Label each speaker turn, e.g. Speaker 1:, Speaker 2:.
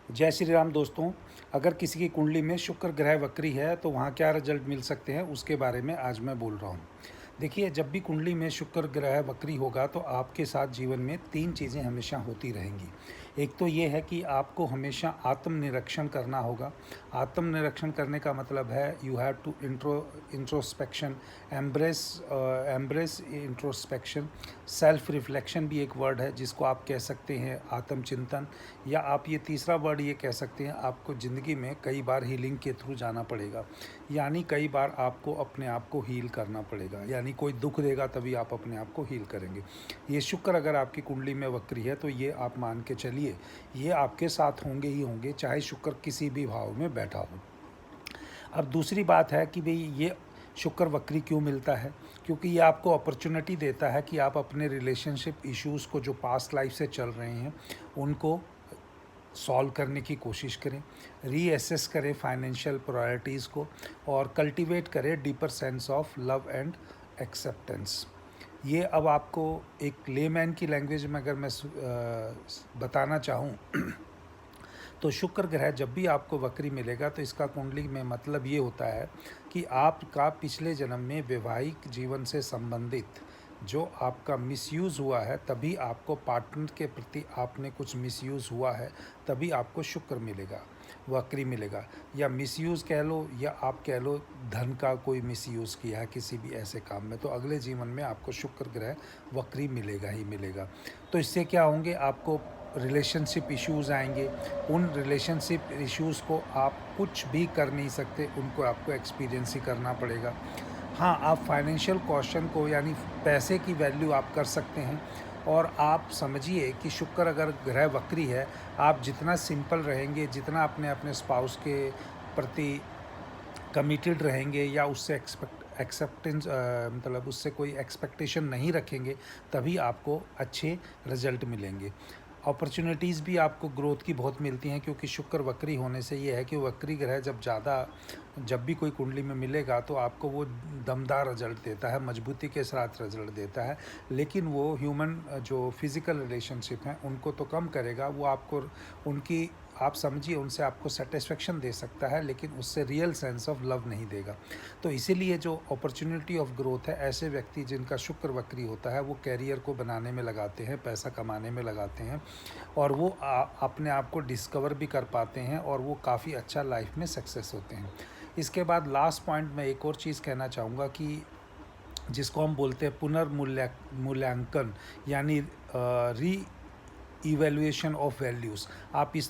Speaker 1: जय श्री राम दोस्तों। अगर किसी की कुंडली में शुक्र ग्रह वक्री है तो वहाँ क्या रिजल्ट मिल सकते हैं उसके बारे में आज मैं बोल रहा हूँ। देखिए, जब भी कुंडली में शुक्र ग्रह वक्री होगा तो आपके साथ जीवन में तीन चीज़ें हमेशा होती रहेंगी। एक तो ये है कि आपको हमेशा आत्मनिरीक्षण करना होगा। आत्मनिरीक्षण करने का मतलब है you have to introspection, embrace embrace introspection. Self reflection भी एक वर्ड है जिसको आप कह सकते हैं आत्मचिंतन, या आप ये तीसरा वर्ड ये कह सकते हैं आपको ज़िंदगी में कई बार हीलिंग के थ्रू जाना पड़ेगा। यानी कई बार आपको अपने आप को हील करना पड़ेगा, यानी कोई दुख देगा तभी आप अपने आप को हील करेंगे। ये शुक्र अगर आपकी कुंडली में वक्री है तो ये आप मान के चलिए ये आपके साथ होंगे ही होंगे, चाहे शुक्र किसी भी भाव में बैठा हो। अब दूसरी बात है कि भाई ये शुक्र वक्री क्यों मिलता है? क्योंकि ये आपको अपॉर्चुनिटी देता है कि आप अपने रिलेशनशिप इश्यूज़ को जो पास्ट लाइफ से चल रहे हैं उनको सॉल्व करने की कोशिश करें, रीअसेस करें फाइनेंशियल प्रायोरिटीज़ को, और कल्टीवेट करें deeper sense of love and acceptance. ये अब आपको एक लेमैन की लैंग्वेज में अगर मैं बताना चाहूँ तो शुक्र ग्रह जब भी आपको वक्री मिलेगा तो इसका कुंडली में मतलब ये होता है कि आपका पिछले जन्म में वैवाहिक जीवन से संबंधित जो आपका मिसयूज़ हुआ है, तभी आपको पार्टनर के प्रति आपने कुछ मिसयूज़ हुआ है, तभी आपको शुक्र मिलेगा, वक्री मिलेगा। या मिसयूज़ कह लो या आप कह लो धन का कोई मिसयूज़ किया है किसी भी ऐसे काम में, तो अगले जीवन में आपको शुक्र ग्रह वक्री मिलेगा ही मिलेगा। तो इससे क्या होंगे, आपको रिलेशनशिप इश्यूज़ आएंगे। उन रिलेशनशिप इश्यूज़ को आप कुछ भी कर नहीं सकते, उनको आपको एक्सपीरियंस ही करना पड़ेगा। हाँ, आप फाइनेंशियल क्वेश्चन को यानी पैसे की वैल्यू आप कर सकते हैं। और आप समझिए कि शुक्र अगर ग्रह वक्री है, आप जितना सिंपल रहेंगे, जितना अपने अपने स्पाउस के प्रति कमिटेड रहेंगे या उससे एक्सेप्टेंस मतलब उससे कोई एक्सपेक्टेशन नहीं रखेंगे, तभी आपको अच्छे रिजल्ट मिलेंगे। अपॉर्चुनिटीज़ भी आपको ग्रोथ की बहुत मिलती हैं, क्योंकि शुक्र वक्री होने से ये है कि वक्री ग्रह जब भी कोई कुंडली में मिलेगा तो आपको वो दमदार रिजल्ट देता है, मजबूती के साथ रिजल्ट देता है। लेकिन वो ह्यूमन जो फिज़िकल रिलेशनशिप हैं उनको तो कम करेगा, वो आपको उनकी आप समझिए उनसे आपको सेटिस्फेक्शन दे सकता है, लेकिन उससे रियल सेंस ऑफ लव नहीं देगा। तो इसीलिए जो अपॉर्चुनिटी ऑफ ग्रोथ है, ऐसे व्यक्ति जिनका शुक्र वक्री होता है वो कैरियर को बनाने में लगाते हैं, पैसा कमाने में लगाते हैं, और वो अपने आप को डिस्कवर भी कर पाते हैं और वो काफ़ी अच्छा लाइफ में सक्सेस होते हैं। इसके बाद लास्ट पॉइंट मैं एक और चीज़ कहना चाहूँगा कि जिसको हम बोलते हैं पुनर्मूल्यांकन, यानी री इवेल्युएशन ऑफ वैल्यूज़। आप इस